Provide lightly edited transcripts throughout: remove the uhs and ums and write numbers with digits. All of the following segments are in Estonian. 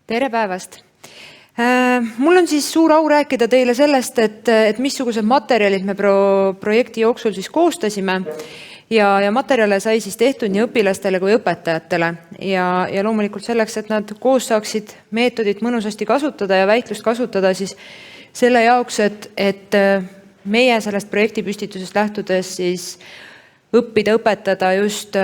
Tere päevast! Mul on siis suur au rääkida teile sellest, et missugused materjalid me projekti jooksul siis koostasime ja materjale sai siis tehtud nii õpilastele kui õpetajatele ja loomulikult selleks, et nad koos saaksid meetodit mõnusasti kasutada ja väitlust kasutada siis selle jaoks, et meie sellest projekti püstitusest lähtudes siis õppida, õpetada just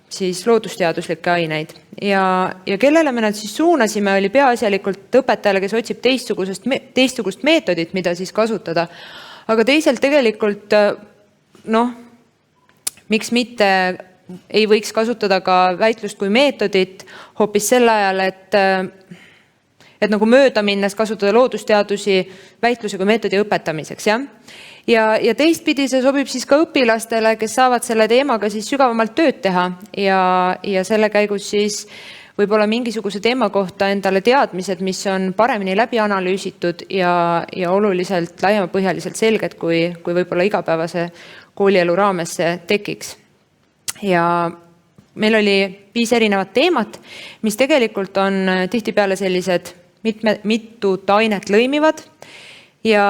siis loodusteaduslikke aineid. Ja kellele me nad siis suunasime, oli peaasjalikult õpetajale, kes otsib teistsugust meetodit, mida siis kasutada. Aga teisalt tegelikult, miks mitte ei võiks kasutada ka väitlust kui meetodit hoopis sel ajal, et nagu mööda minnes kasutada loodusteadusi väitluse kui meetodi õpetamiseks, jah? Ja teistpidi see sobib siis ka õpilastele, kes saavad selle teemaga siis sügavamalt tööd teha ja selle käigus siis võib-olla mingisuguse teema kohta endale teadmised, mis on paremini läbi analüüsitud ja oluliselt laiemapõhjaliselt selged, kui võib-olla igapäevase koolielu raames see tekiks. Ja meil oli 5 erinevat teemat, mis tegelikult on tihtipeale sellised mitut ainet lõimivad ja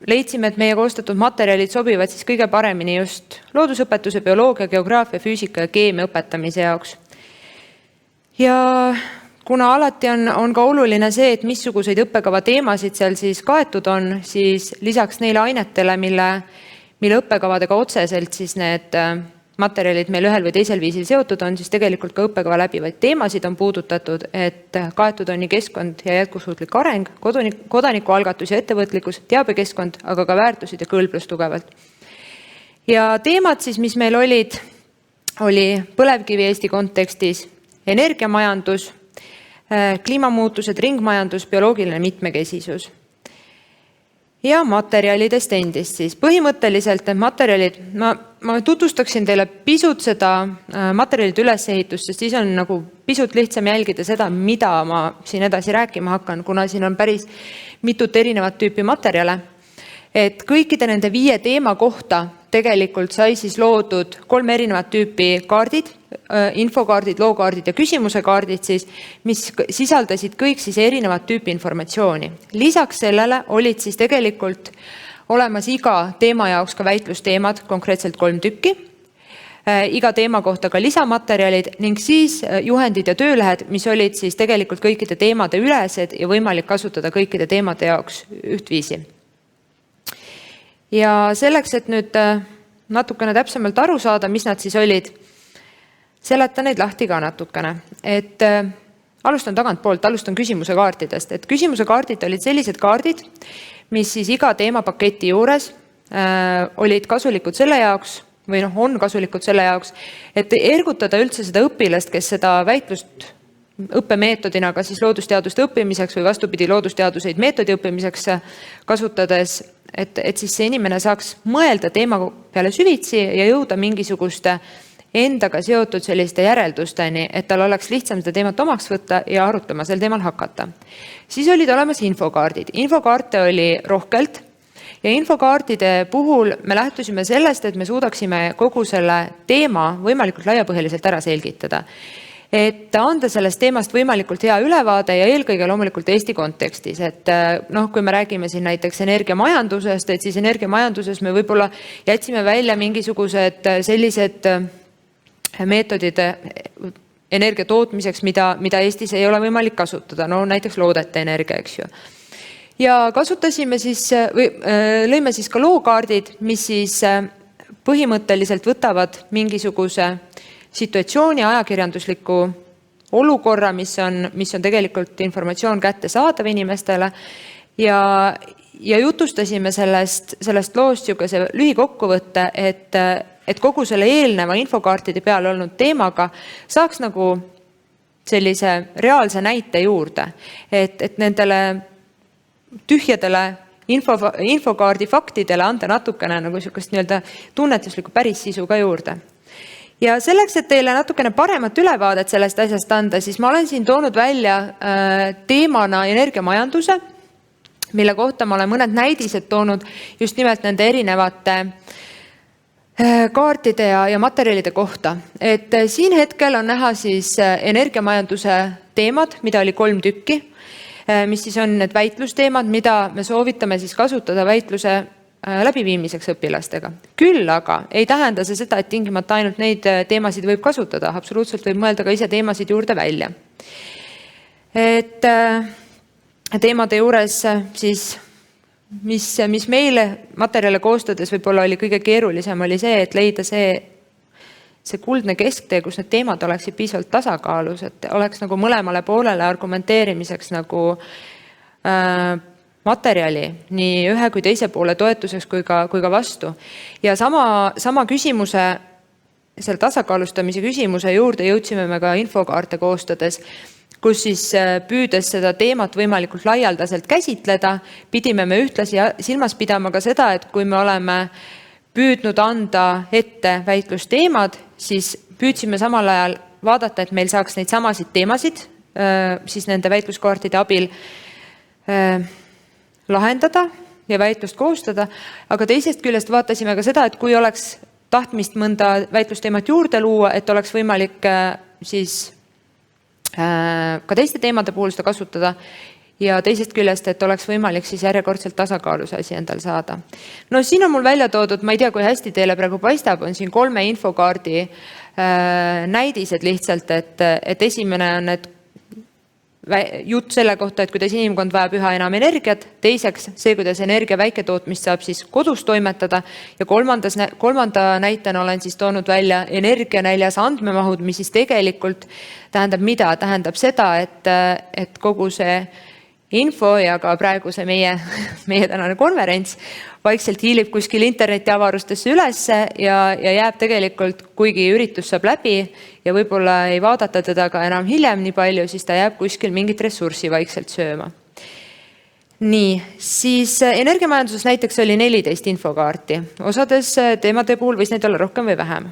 leidsime, et meie koostatud materjalid sobivad siis kõige paremini just loodusõpetuse, bioloogia, geograafia, füüsika ja keemia õpetamise jaoks. Ja kuna alati on ka oluline see, et missuguseid õppekava teemasid seal siis kaetud on, siis lisaks neile ainetele, mille õppekavadega otseselt siis need materjalid meil ühel või teisel viisil seotud on, siis tegelikult ka õppekava läbivaid teemasid on puudutatud, et kaetud on nii keskkond ja jätkusuutlik areng, kodanikualgatus ja ettevõtlikkus, teabekeskkond, aga ka väärtused ja kõlblus tugevalt. Ja teemad siis, mis meil oli põlevkivi Eesti kontekstis, energiamajandus, kliimamuutused, ringmajandus, bioloogiline mitmekesisus. Ja materjalidest endist siis. Põhimõtteliselt need materjalid, ma tutvustaksin teile pisut seda materjalide ülesehitust, sest siis on nagu pisut lihtsam jälgida seda, mida ma siin edasi rääkima hakkan, kuna siin on päris mitut erinevat tüüpi materjale. Et kõikide nende 5 teema kohta tegelikult sai siis loodud 3 erinevat tüüpi kaardid, infokaardid, lookaardid ja küsimuse kaardid siis, mis sisaldasid kõik siis erinevat tüüpi informatsiooni. Lisaks sellele olid siis tegelikult olemas iga teema jaoks ka väitlusteemad, konkreetselt 3 tükki, iga teema kohta ka lisamaterjalid ning siis juhendid ja töölehed, mis olid siis tegelikult kõikide teemade ülesed ja võimalik kasutada kõikide teemade jaoks ühtviisi. Ja selleks, et nüüd natukene täpsemalt aru saada, mis nad siis olid, seleta neid lahti ka natukene. Et alustan tagantpoolt, alustan küsimuse kaardidest. Et küsimuse kaardid olid sellised kaardid, mis siis iga teemapaketi juures olid kasulikud selle jaoks, või on kasulikud selle jaoks, et ergutada üldse seda õpilast, kes seda väitlust õppemeetodina ka siis loodusteaduste õppimiseks või vastupidi loodusteaduseid meetodi õppimiseks kasutades, et siis see inimene saaks mõelda teema peale süvitsi ja jõuda mingisuguste endaga seotud selliste järeldusteni, et tal oleks lihtsam seda teemat omaks võtta ja arutama sel teemal hakata. Siis olid olemas infokaardid. Infokaarte oli rohkelt ja infokaardide puhul me lähtusime sellest, et me suudaksime kogu selle teema võimalikult laiapõhjaliselt ära selgitada. Et anda sellest teemast võimalikult hea ülevaade ja eelkõige loomulikult Eesti kontekstis. Et kui me räägime siin näiteks energiamajandusest, et siis energiamajanduses me võib-olla jätsime välja mingisugused sellised meetodid energia tootmiseks, mida Eestis ei ole võimalik kasutada, näiteks loodete energia, eks ju. Ja kasutasime siis, lõime siis ka lookaardid, mis siis põhimõtteliselt võtavad mingisuguse situatsiooni ajakirjandusliku olukorra, mis on tegelikult informatsioon kätte saadav inimestele ja jutustasime sellest loost see lühikokkuvõtte, et kogu selle eelneva infokaartide peal olnud teemaga saaks nagu sellise reaalse näite juurde, et nendele tühjadele infokaardi faktidele anda natukene nagu niisugust tunnetuslikku päris sisu ka juurde. Ja selleks, et teile natukene paremat ülevaadet sellest asjast anda, siis ma olen siin toonud välja teemana energiamajanduse, mille kohta ma olen mõned näidised toonud just nimelt nende erinevate kaartide ja materjalide kohta. Et siin hetkel on näha siis energiamajanduse teemad, mida oli 3 tükki, mis siis on need väitlusteemad, mida me soovitame siis kasutada väitluse läbiviimiseks õpilastega. Küll aga ei tähenda see seda, et tingimata ainult neid teemasid võib kasutada. Absoluutselt võib mõelda ka ise teemasid juurde välja. Et teemade juures siis, mis meile materjale koostades võib-olla oli kõige keerulisem, oli see, et leida see kuldne kesktee, kus need teemad oleksid piisavalt tasakaalus, et oleks nagu mõlemale poolele argumenteerimiseks nagu materjali nii ühe kui teise poole toetuseks kui ka vastu. Ja sama küsimuse, selle tasakaalustamise küsimuse juurde jõudsime me ka infokaarte koostades, kus siis püüdes seda teemat võimalikult laialdaselt käsitleda, pidime me ühtlasi silmas pidama ka seda, et kui me oleme püüdnud anda ette väitlusteemad, siis püüdsime samal ajal vaadata, et meil saaks neid samasid teemasid siis nende väitluskaartide abil lahendada ja väitlust koostada, aga teisest küljest vaatasime ka seda, et kui oleks tahtmist mõnda väitlusteemat juurde luua, et oleks võimalik siis ka teiste teemade puhul seda kasutada ja teisest küljest, et oleks võimalik siis järjekordselt tasakaalus asi endal saada. No siin on mul välja toodud, ma ei tea, kui hästi teile praegu paistab, on siin 3 infokaardi näidised lihtsalt, et esimene on need jutt selle kohta, et kuidas inimkond vajab üha enam energiat, teiseks see, kuidas energia väiketootmist saab siis kodus toimetada ja kolmanda näitena olen siis toonud välja energianäljas andmemahud, mis siis tegelikult tähendab mida? Tähendab seda, et kogu see info ja ka praegu see meie tänane konverents vaikselt hiilib kuskil internetiavarustesse ülesse ja jääb tegelikult, kuigi üritus saab läbi ja võib-olla ei vaadata teda ka enam hiljem nii palju, siis ta jääb kuskil mingit ressurssi vaikselt sööma. Nii, siis energiamajanduses näiteks oli 14 infokaarti. Osades teemade puhul võis neid olla rohkem või vähem.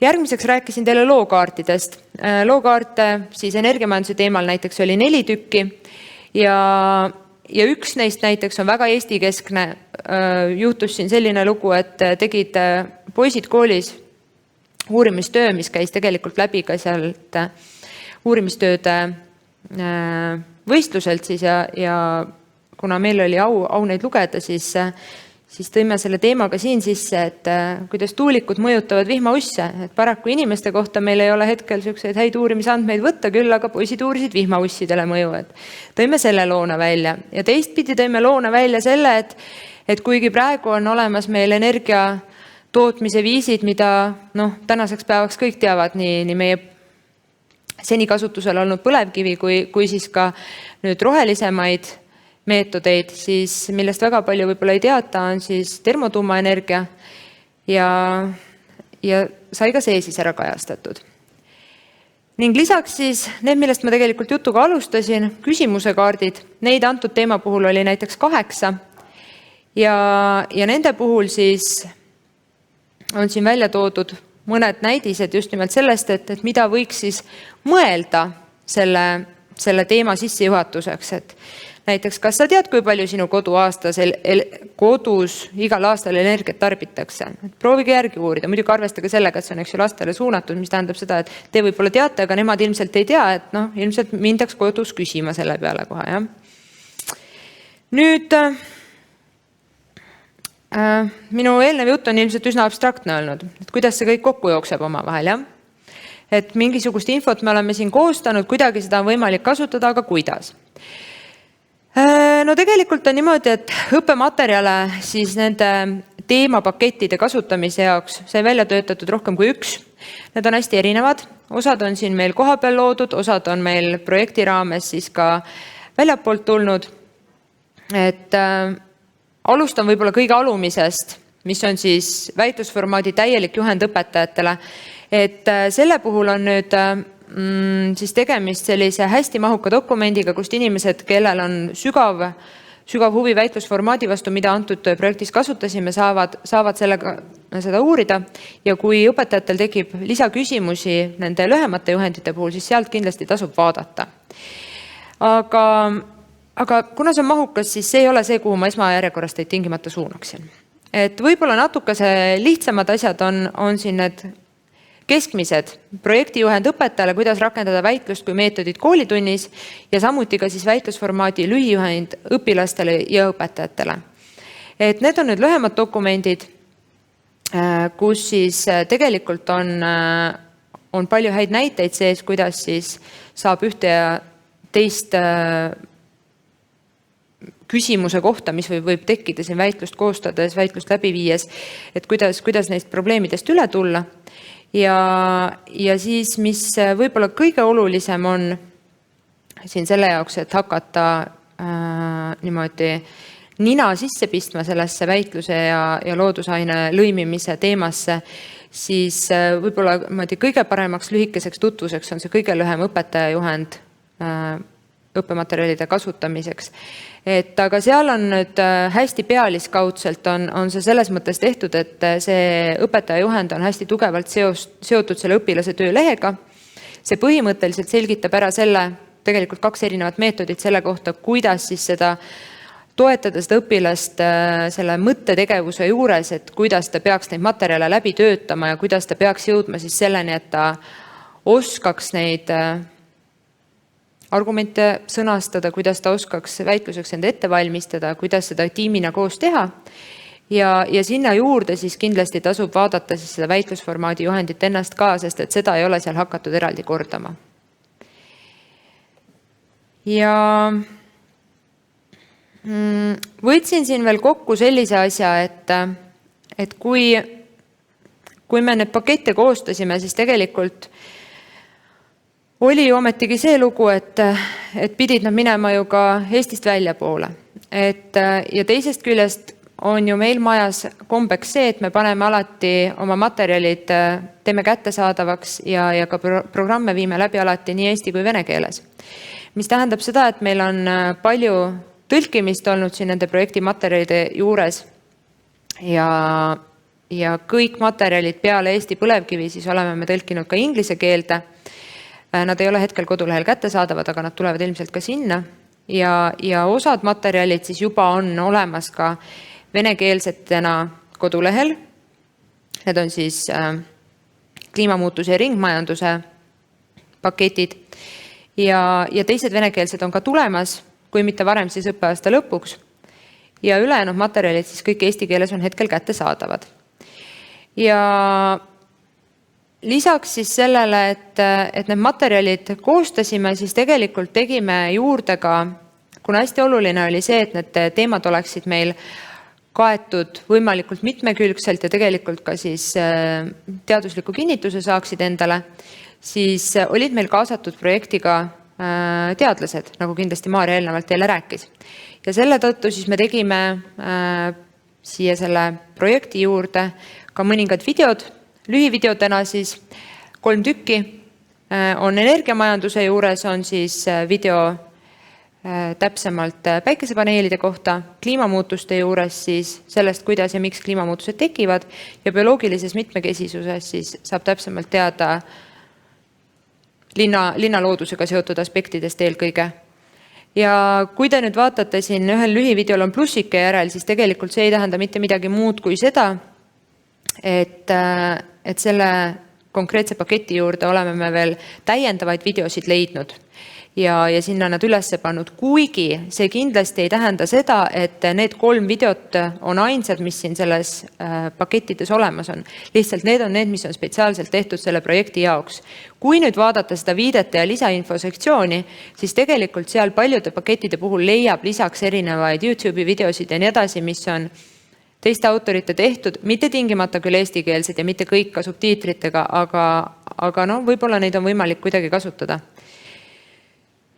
Järgmiseks rääkisin teile lookaartidest. Lookaarte siis energiamajanduse teemal näiteks oli 4 tükki ja üks neist näiteks on väga Eesti-keskne. Juhtus siin selline lugu, et tegid poisid koolis uurimistöö, mis käis tegelikult läbi ka sealt uurimistööde võistluselt siis ja kuna meil oli au neid lugeda, siis tõime selle teemaga siin sisse, et kuidas tuulikud mõjutavad vihmausse. Et paraku inimeste kohta meil ei ole hetkel selliseid häid uurimisandmeid võtta, küll aga poisid uurisid vihmaussidele mõju. Et tõime selle loona välja ja teistpidi tõime loona välja selle, et kuigi praegu on olemas meil energia tootmise viisid, mida tänaseks päevaks kõik teavad, nii meie seni kasutusel olnud põlevkivi kui siis ka nüüd rohelisemaid meetodeid, siis millest väga palju võib-olla ei teata, on siis termotuumaenergia ja sai ka see siis ära kajastatud. Ning lisaks siis need, millest ma tegelikult jutuga alustasin, küsimuse kaardid, neid antud teema puhul oli näiteks 8 ja nende puhul siis on siin välja toodud mõned näidised just nimelt sellest, et mida võiks siis mõelda selle teema sissejuhatuseks, et näiteks, kas sa tead, kui palju sinu kodus igal aastal energiat tarbitakse? Proovige järgi uurida, muidugi arvestage sellega, et see on lastele suunatud, mis tähendab seda, et te võib-olla teate, aga nemad ilmselt ei tea, et ilmselt mindaks kodus küsima selle peale kohe. Ja? Nüüd, minu eelnev jutt on ilmselt üsna abstraktne olnud, et kuidas see kõik kokku jookseb oma vahel, jah? Et mingisugust infot me oleme siin koostanud, kuidagi seda on võimalik kasutada, aga kuidas? No tegelikult on niimoodi, et õppematerjale siis nende teemapakettide kasutamise jaoks sai välja töötatud rohkem kui 1. Need on hästi erinevad. Osad on siin meil kohapeal loodud, osad on meil projekti raames siis ka väljapoolt tulnud. Et alustan võib-olla kõige alumisest, mis on siis väitlusformaadi täielik juhend õpetajatele. Et selle puhul on nüüd siis tegemist sellise hästi mahuka dokumendiga, kust inimesed, kellel on sügav huvi väitlusformaadi vastu, mida antud projektis kasutasime, saavad seda uurida ja kui õpetajatel tekib lisaküsimusi nende lühemate juhendite puhul, siis sealt kindlasti tasub vaadata. Aga kuna see on mahukas, siis see ei ole see, kuhu ma esmajärjekorras teid tingimata suunaksin. Et võib-olla natukese lihtsamad asjad on siin need Keskmised projektijuhend õpetajale, kuidas rakendada väitlust kui meetodit koolitunnis ja samuti ka siis väitlusformaadi lühijuhend õpilastele ja õpetajatele. Et need on nüüd lühemad dokumendid, kus siis tegelikult on palju häid näiteid sees, kuidas siis saab ühte ja teist küsimuse kohta, mis võib tekkida siin väitlust koostades, väitlust läbi viies, et kuidas neist probleemidest üle tulla. Ja siis, mis võib-olla kõige olulisem on siin selle jaoks, et hakata niimoodi nina sisse pistma sellesse väitluse ja loodusaine lõimimise teemasse, siis võib-olla kõige paremaks lühikeseks tutvuseks on see kõige lühem õpetajajuhend õppematerjalide kasutamiseks. Aga seal on nüüd hästi pealiskaudselt on see selles mõttes tehtud, et see õpetajajuhend on hästi tugevalt seotud selle õpilase töölehega. See põhimõtteliselt selgitab ära tegelikult 2 erinevat meetodit selle kohta, kuidas siis toetada seda õpilast selle mõttetegevuse juures, et kuidas ta peaks neid materjale läbi töötama ja kuidas ta peaks jõudma siis selleni, et ta oskaks neid argumente sõnastada, kuidas ta oskaks väitluseks enda ette valmistada, kuidas seda tiimina koos teha. Ja sinna juurde siis kindlasti tasub vaadata siis seda väitlusformaadi juhendit ennast ka, sest et seda ei ole seal hakatud eraldi kordama. Ja võtsin siin veel kokku sellise asja, et kui me need pakette koostasime, siis tegelikult oli ometigi see lugu, et pidid nad minema ju ka Eestist väljapoole. Ja teisest küljest on ju meil majas kombeks see, et me paneme alati oma materjalid, teeme kättesaadavaks ja ka programme viime läbi alati nii eesti kui vene keeles. Mis tähendab seda, et meil on palju tõlkimist olnud siin nende projekti materjalide juures ja kõik materjalid peale Eesti põlevkivi siis oleme me tõlkinud ka inglise keelde. Nad ei ole hetkel kodulehel kättesaadavad, aga nad tulevad ilmselt ka sinna ja osad materjalid siis juba on olemas ka venekeelsetena kodulehel. Need on siis kliimamuutuse ja ringmajanduse paketid ja teised venekeelsed on ka tulemas, kui mitte varem siis õppeaasta lõpuks. Ja ülejäänud materjalid siis kõik eesti keeles on hetkel kättesaadavad. Ja lisaks siis sellele, et need materjalid koostasime, siis tegelikult tegime juurde ka, kuna hästi oluline oli see, et need teemad oleksid meil kaetud võimalikult mitmekülgselt ja tegelikult ka siis teadusliku kinnituse saaksid endale, siis olid meil kaasatud projektiga teadlased, nagu kindlasti Maarja eelnevalt teile rääkis. Ja selle tõttu siis me tegime siia selle projekti juurde ka mõningad videod, lühivideodena siis 3 tükki on energiamajanduse juures, on siis video täpsemalt päikesepaneelide kohta, kliimamuutuste juures siis sellest, kuidas ja miks kliimamuutused tekivad ja bioloogilises mitmekesisuses siis saab täpsemalt teada linnaloodusega seotud aspektidest eelkõige. Ja kui te nüüd vaatate siin ühel lühivideol on plussike järel, siis tegelikult see ei tähenda mitte midagi muud kui seda, et selle konkreetse paketi juurde oleme me veel täiendavaid videosid leidnud ja sinna nad üles pannud, kuigi see kindlasti ei tähenda seda, et need 3 videot on ainsad, mis siin selles pakettides olemas on. Lihtsalt need on need, mis on spetsiaalselt tehtud selle projekti jaoks. Kui nüüd vaadata seda viidete ja lisainfo sektsiooni, siis tegelikult seal paljude pakettide puhul leiab lisaks erinevaid YouTube'i videosid ja nii edasi, mis on teiste autorite tehtud, mitte tingimata küll eestikeelsed ja mitte kõik ka subtiitritega, aga võib-olla neid on võimalik kuidagi kasutada.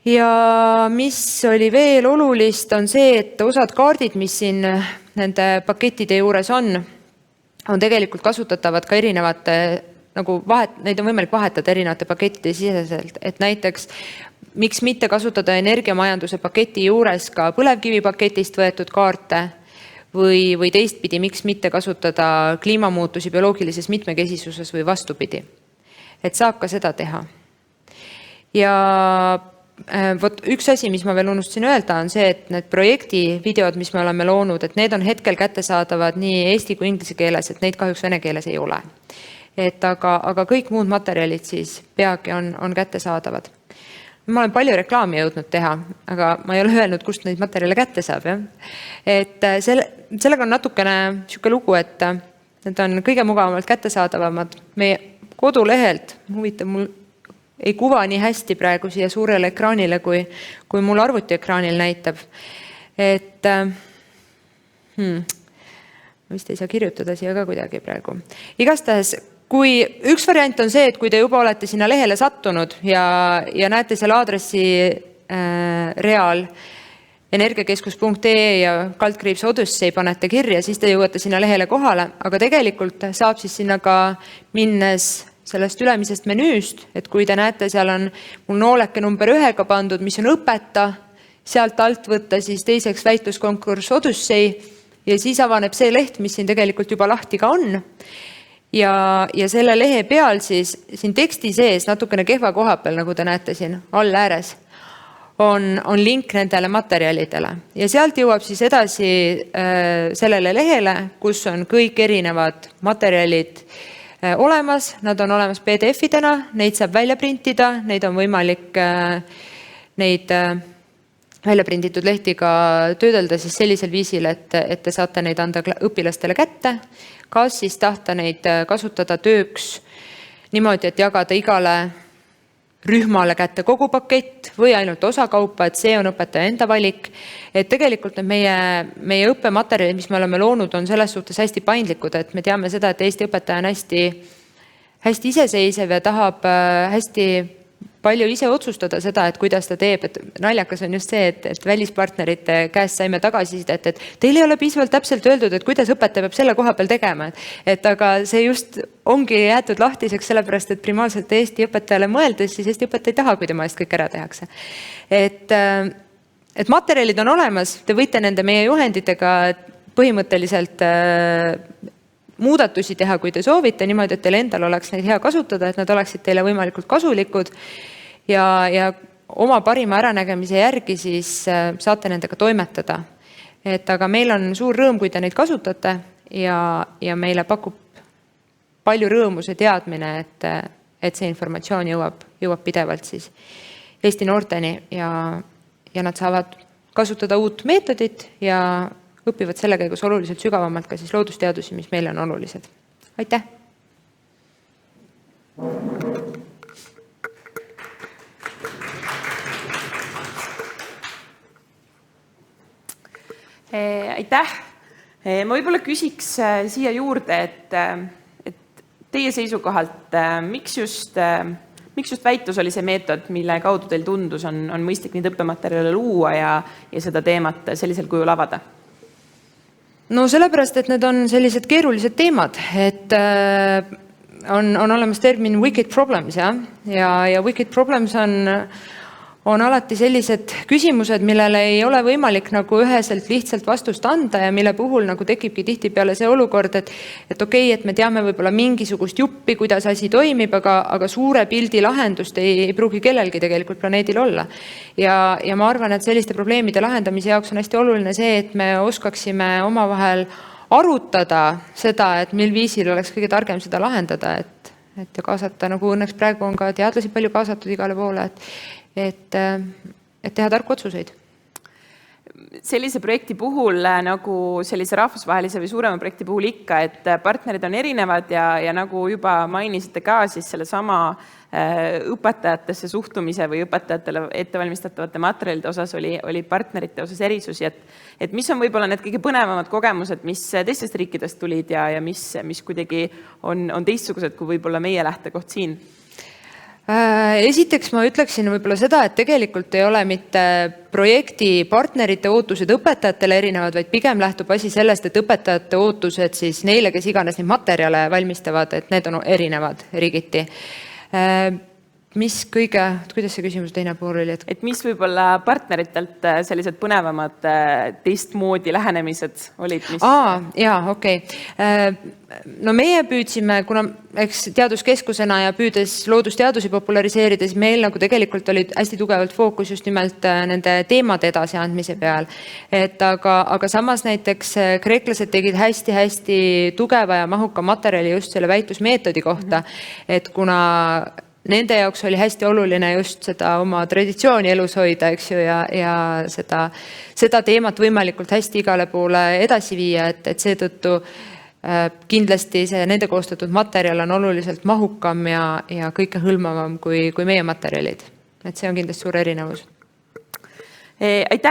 Ja mis oli veel olulist, on see, et osad kaardid, mis siin nende pakettide juures on tegelikult kasutatavad ka erinevate, neid on võimalik vahetada erinevate pakettide siseselt, et näiteks miks mitte kasutada energiamajanduse paketi juures ka põlevkivipaketist võetud kaarte või teistpidi, miks mitte kasutada kliimamuutusi bioloogilises mitmekesisuses või vastupidi. Et saab ka seda teha. Ja üks asi, mis ma veel unustasin öelda, on see, et need projekti videod, mis me oleme loonud, et need on hetkel kättesaadavad nii eesti kui inglise keeles, et neid kahjuks vene keeles ei ole. aga kõik muud materjalid siis peagi on kättesaadavad. Ma olen palju reklaami jõudnud teha, aga ma ei ole öelnud, kust neid materjale kätte saab. Ja? Et sellega on natukene siuke lugu, et need on kõige mugavamalt kättesaadavamad meie kodulehelt. Huvitav, mul ei kuva nii hästi praegu siia suurele ekraanile, kui mul arvutiekraanil näitab. Et vist ei saa kirjutada siia ka kuidagi praegu. Igastahes, kui üks variant on see, et kui te juba olete sinna lehele sattunud ja näete seal aadressi real energiakeskus.ee ja /Odyssey panete kirja, siis te jõuate sinna lehele kohale, aga tegelikult saab siis sinna ka minnes sellest ülemisest menüüst, et kui te näete, seal on mul nooleke number 1 pandud, mis on õpeta, sealt alt võtta siis teiseks väitluskonkurss Odyssey ja siis avaneb see leht, mis siin tegelikult juba lahti ka on. Ja selle lehe peal siis siin teksti sees natukene kehva koha peal, nagu te näete siin all ääres, on link nendele materjalidele. Ja sealt jõuab siis edasi sellele lehele, kus on kõik erinevad materjalid olemas. Nad on olemas PDF-idena, neid saab välja printida, neid on võimalik neid välja prinditud lehti ka töödelda siis sellisel viisil, et te saate neid anda õpilastele kätte. Kas siis tahta neid kasutada tööks niimoodi, et jagada igale rühmale kätte kogu pakett või ainult osakaupa, et see on õpetaja enda valik. Et tegelikult meie õppematerjalid, mis me oleme loonud, on selles suhtes hästi paindlikud, et me teame seda, et Eesti õpetaja on hästi iseseisev ja tahab hästi palju ise otsustada seda, et kuidas ta teeb. Et naljakas on just see, et välispartnerite käest saime tagasisidet, et teil ei ole piisavalt täpselt öeldud, et kuidas õpetaja peab selle koha peal tegema. Aga see just ongi jäetud lahtiseks sellepärast, et primaalselt Eesti õpetajale mõeldes, siis Eesti õpetaja ei taha, kui tema eest kõik ära tehakse. Et materjalid on olemas, te võite nende meie juhenditega põhimõtteliselt muudatusi teha, kui te soovite, niimoodi, et teil endal oleks neid hea kasutada, et nad oleksid teile võimalikult kasulikud ja oma parima äranägemise järgi siis saate nendega toimetada. Aga meil on suur rõõm, kui te neid kasutate ja meile pakub palju rõõmu see teadmine, et see informatsioon jõuab pidevalt siis Eesti noorteni ja nad saavad kasutada uut meetodit ja õpivad selle käigus oluliselt sügavamalt ka siis loodusteadusi, mis meile on olulised. Aitäh! Aitäh! Ma võib-olla küsiks siia juurde, et teie seisukohalt, miks just väitlus oli see meetod, mille kaudu teil tundus on mõistlik neid õppematerjale luua ja seda teemat sellisel kujul avada? No sellepärast, et need on sellised keerulised teemad, et on olemas termin wicked problems ja wicked problems on alati sellised küsimused, millele ei ole võimalik nagu üheselt lihtsalt vastust anda ja mille puhul nagu tekibki tihtipeale see olukord, et okei, et me teame võib-olla mingisugust juppi, kuidas asi toimib, aga suure pildi lahendust ei pruugi kellelgi tegelikult planeedil olla. Ja ma arvan, et selliste probleemide lahendamise jaoks on hästi oluline see, et me oskaksime omavahel arutada seda, et mil viisil oleks kõige targem seda lahendada, et kaasata, nagu õnneks praegu on ka teadlasi palju kaasatud igale poole, et teha tarku otsuseid. Sellise projekti puhul, nagu sellise rahvusvahelise või suurema projekti puhul ikka, et partnerid on erinevad ja nagu juba mainisite ka, siis selle sama õpetajatesse suhtumise või õpetajatele ettevalmistatavate materjalide osas oli partnerite osas erisusi, et mis on võib-olla need kõige põnevamad kogemused, mis teistest riikidest tulid ja mis kuidagi on teistsugused kui võib-olla meie lähtekoht siin? Esiteks ma ütleksin võib-olla seda, et tegelikult ei ole mitte projekti partnerite ootused õpetajatele erinevad, vaid pigem lähtub asi sellest, et õpetajate ootused siis neile, kes iganes neid materjale valmistavad, et need on erinevad riigiti. kuidas see küsimuse teine pool oli? Et mis võib-olla partneritelt sellised põnevamad teistmoodi lähenemised olid? Jaa, okei. No meie püüdsime, kuna eks teaduskeskusena ja püüdes loodusteadusi populariseerida, siis meil nagu tegelikult olid hästi tugevalt fookus just nimelt nende teemade edasiandmise peal. Aga samas näiteks kreeklased tegid hästi-hästi tugeva ja mahuka materjali just selle väitlusmeetodi kohta, et kuna nende jaoks oli hästi oluline just seda oma traditsiooni elus hoida, eks ju, ja seda teemat võimalikult hästi igale poole edasi viia, et seetõttu kindlasti see nende koostatud materjal on oluliselt mahukam ja kõikehõlmavam kui meie materjalid. Et see on kindlasti suur erinevus. Aitäh!